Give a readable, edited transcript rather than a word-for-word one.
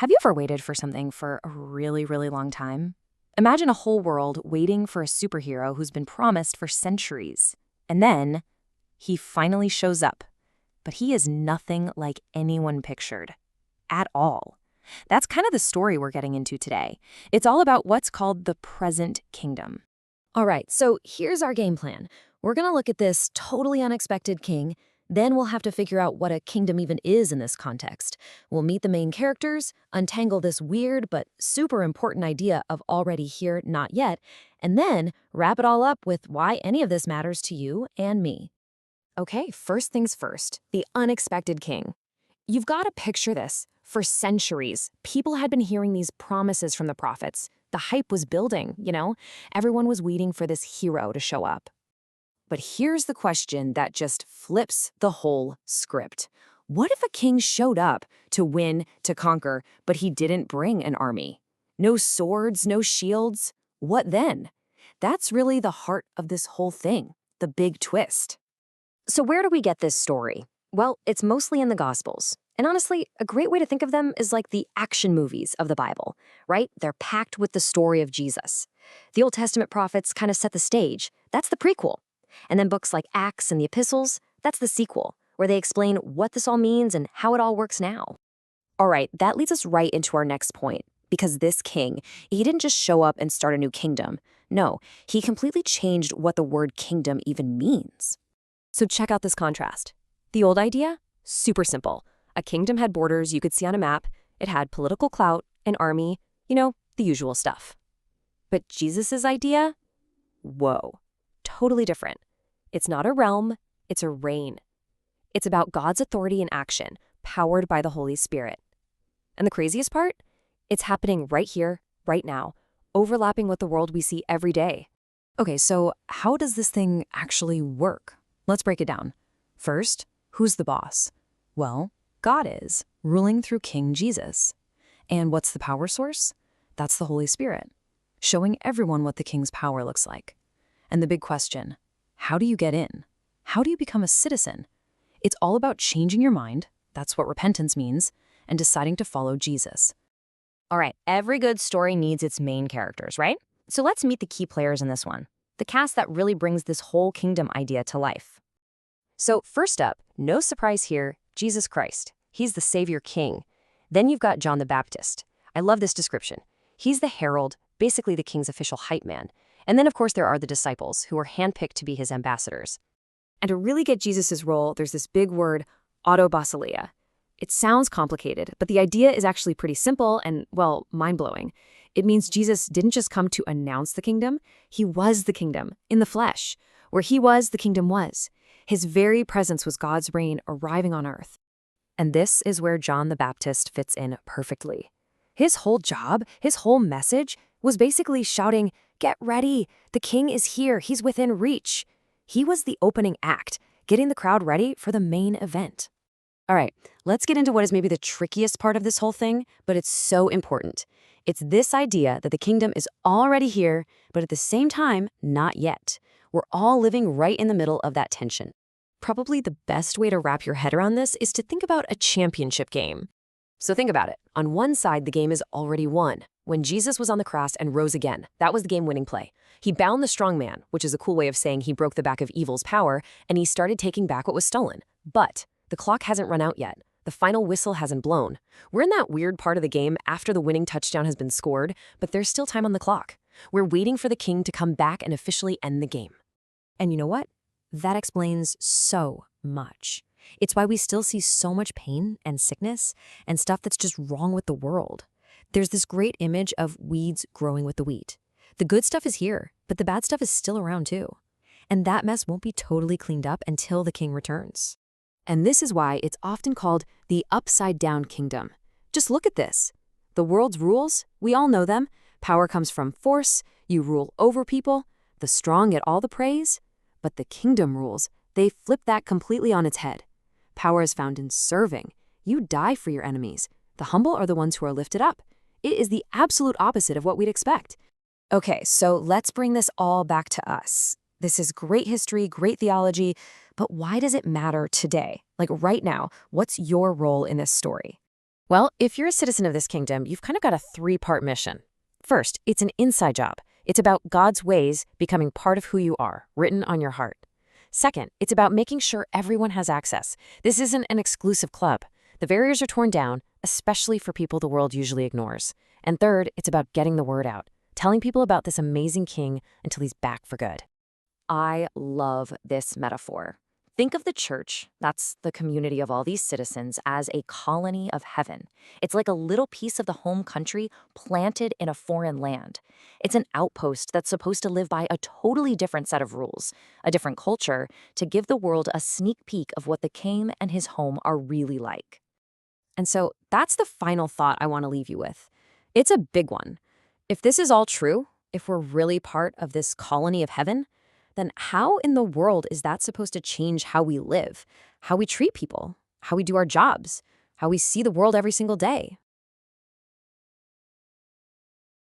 Have you ever waited for something for a really, really long time? Imagine a whole world waiting for a superhero who's been promised for centuries. And then he finally shows up. But he is nothing like anyone pictured. At all. That's kind of the story we're getting into today. It's all about what's called the present kingdom. All right, so here's our game plan. We're going to look at this totally unexpected king. Then we'll have to figure out what a kingdom even is in this context. We'll meet the main characters, untangle this weird but super important idea of already here, not yet, and then wrap it all up with why any of this matters to you and me. Okay, first things first, the unexpected king. You've got to picture this. For centuries, people had been hearing these promises from the prophets. The hype was building, Everyone was waiting for this hero to show up. But here's the question that just flips the whole script. What if a king showed up to win, to conquer, but he didn't bring an army? No swords, no shields? What then? That's really the heart of this whole thing, the big twist. So where do we get this story? Well, it's mostly in the Gospels. And honestly, a great way to think of them is like the action movies of the Bible, right? They're packed with the story of Jesus. The Old Testament prophets kind of set the stage. That's the prequel. And then books like Acts and the Epistles, that's the sequel, where they explain what this all means and how it all works now. All right, that leads us right into our next point, because this king, he didn't just show up and start a new kingdom. No, he completely changed what the word kingdom even means. So check out this contrast. The old idea? Super simple. A kingdom had borders you could see on a map. It had political clout, an army, the usual stuff. But Jesus's idea? Whoa. Totally different. It's not a realm, it's a reign. It's about God's authority in action, powered by the Holy Spirit. And the craziest part? It's happening right here, right now, overlapping with the world we see every day. Okay, so how does this thing actually work? Let's break it down. First, who's the boss? Well, God is, ruling through King Jesus. And what's the power source? That's the Holy Spirit, showing everyone what the king's power looks like. And the big question, how do you get in? How do you become a citizen? It's all about changing your mind, that's what repentance means, and deciding to follow Jesus. All right, every good story needs its main characters, right? So let's meet the key players in this one, the cast that really brings this whole kingdom idea to life. So first up, no surprise here, Jesus Christ. He's the Savior King. Then you've got John the Baptist. I love this description. He's the herald, basically the king's official hype man. And then, of course, there are the disciples, who are handpicked to be his ambassadors. And to really get Jesus' role, there's this big word, autobasileia. It sounds complicated, but the idea is actually pretty simple and, well, mind-blowing. It means Jesus didn't just come to announce the kingdom, he was the kingdom, in the flesh. Where he was, the kingdom was. His very presence was God's reign arriving on earth. And this is where John the Baptist fits in perfectly. His whole job, his whole message, was basically shouting, "Get ready! The king is here, he's within reach." He was the opening act, getting the crowd ready for the main event. All right, let's get into what is maybe the trickiest part of this whole thing, but it's so important. It's this idea that the kingdom is already here, but at the same time, not yet. We're all living right in the middle of that tension. Probably the best way to wrap your head around this is to think about a championship game. So think about it. On one side, the game is already won. When Jesus was on the cross and rose again, that was the game-winning play. He bound the strong man, which is a cool way of saying he broke the back of evil's power, and he started taking back what was stolen. But the clock hasn't run out yet. The final whistle hasn't blown. We're in that weird part of the game after the winning touchdown has been scored, but there's still time on the clock. We're waiting for the king to come back and officially end the game. And you know what? That explains so much. It's why we still see so much pain and sickness and stuff that's just wrong with the world. There's this great image of weeds growing with the wheat. The good stuff is here, but the bad stuff is still around too. And that mess won't be totally cleaned up until the king returns. And this is why it's often called the upside-down kingdom. Just look at this. The world's rules, we all know them. Power comes from force, you rule over people, the strong get all the praise. But the kingdom rules, they flip that completely on its head. Power is found in serving. You die for your enemies. The humble are the ones who are lifted up. It is the absolute opposite of what we'd expect. Okay, so let's bring this all back to us. This is great history, great theology, but why does it matter today? Like right now, what's your role in this story? Well, if you're a citizen of this kingdom, you've kind of got a three-part mission. First, it's an inside job. It's about God's ways becoming part of who you are, written on your heart. Second, it's about making sure everyone has access. This isn't an exclusive club. The barriers are torn down, especially for people the world usually ignores. And third, it's about getting the word out, telling people about this amazing king until he's back for good. I love this metaphor. Think of the church, that's the community of all these citizens, as a colony of heaven. It's like a little piece of the home country planted in a foreign land. It's an outpost that's supposed to live by a totally different set of rules, a different culture, to give the world a sneak peek of what the king and his home are really like. And so that's the final thought I want to leave you with. It's a big one. If this is all true, if we're really part of this colony of heaven, then how in the world is that supposed to change how we live, how we treat people, how we do our jobs, how we see the world every single day?